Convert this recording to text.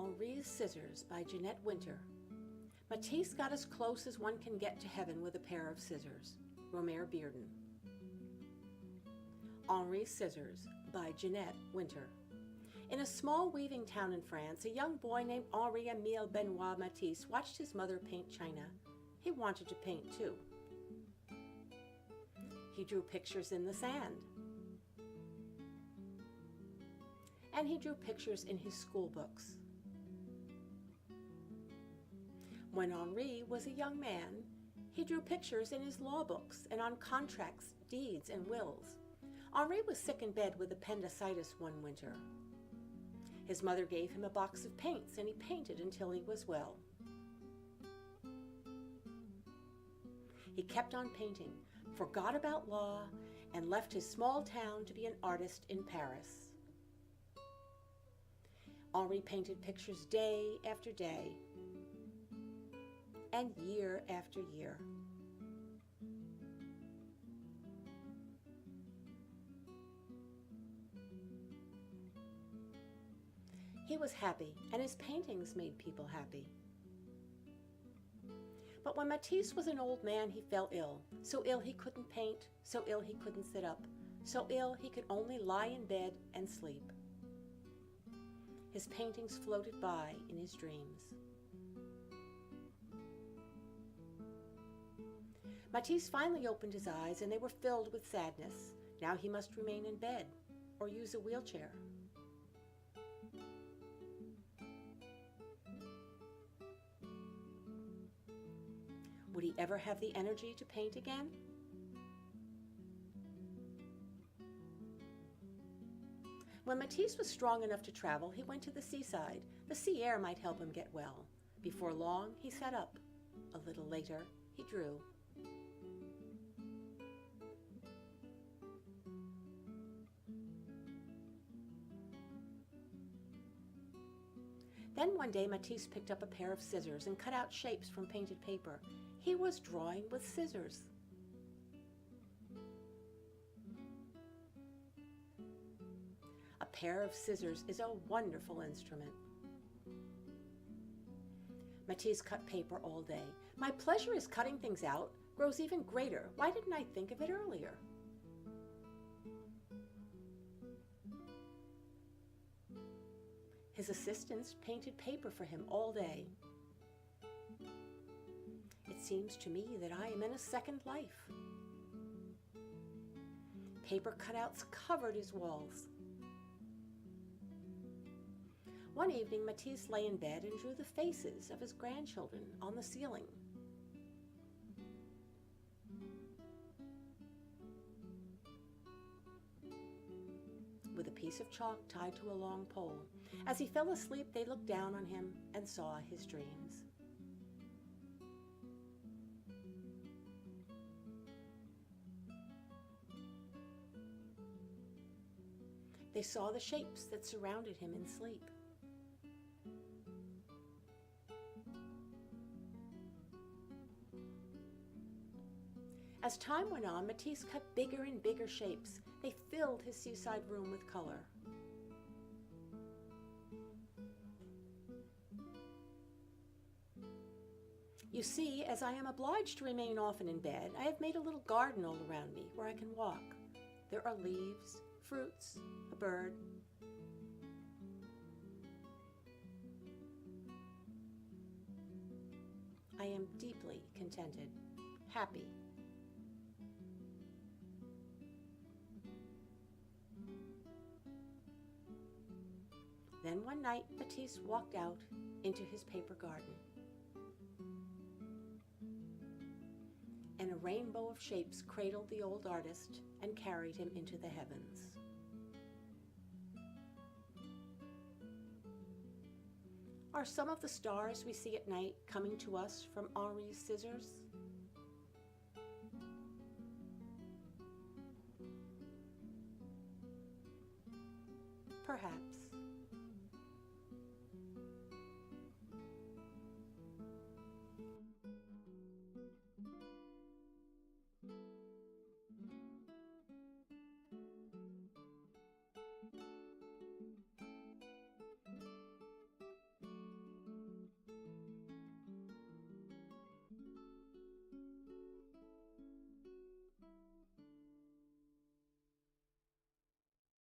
Henri's Scissors by Jeanette Winter. Matisse got as close as one can get to heaven with a pair of scissors. Romare Bearden. Henri's Scissors by Jeanette Winter. In a small weaving town in France, a young boy named Henri-Émile Benoit Matisse watched his mother paint china. He wanted to paint too. He drew pictures in the sand. And he drew pictures in his school books. When Henri was a young man, he drew pictures in his law books and on contracts, deeds, and wills. Henri was sick in bed with appendicitis one winter. His mother gave him a box of paints, and he painted until he was well. He kept on painting, forgot about law, and left his small town to be an artist in Paris. Henri painted pictures day after day and year after year. He was happy, and his paintings made people happy. But when Matisse was an old man, he fell ill. So ill he couldn't paint, so ill he couldn't sit up, so ill he could only lie in bed and sleep. His paintings floated by in his dreams. Matisse finally opened his eyes, and they were filled with sadness. Now he must remain in bed or use a wheelchair. Would he ever have the energy to paint again? When Matisse was strong enough to travel, he went to the seaside. The sea air might help him get well. Before long, he sat up. A little later, he drew. Then one day, Matisse picked up a pair of scissors and cut out shapes from painted paper. He was drawing with scissors. A pair of scissors is a wonderful instrument. Matisse cut paper all day. My pleasure is cutting things out grows even greater. Why didn't I think of it earlier? His assistants painted paper for him all day. It seems to me that I am in a second life. Paper cutouts covered his walls. One evening, Matisse lay in bed and drew the faces of his grandchildren on the ceiling. With a piece of chalk tied to a long pole. As he fell asleep, they looked down on him and saw his dreams. They saw the shapes that surrounded him in sleep. As time went on, Matisse cut bigger and bigger shapes. They filled his seaside room with color. You see, as I am obliged to remain often in bed, I have made a little garden all around me where I can walk. There are leaves, fruits, a bird. I am deeply contented, happy. Then one night, Matisse walked out into his paper garden. And a rainbow of shapes cradled the old artist and carried him into the heavens. Are some of the stars we see at night coming to us from Henri's scissors?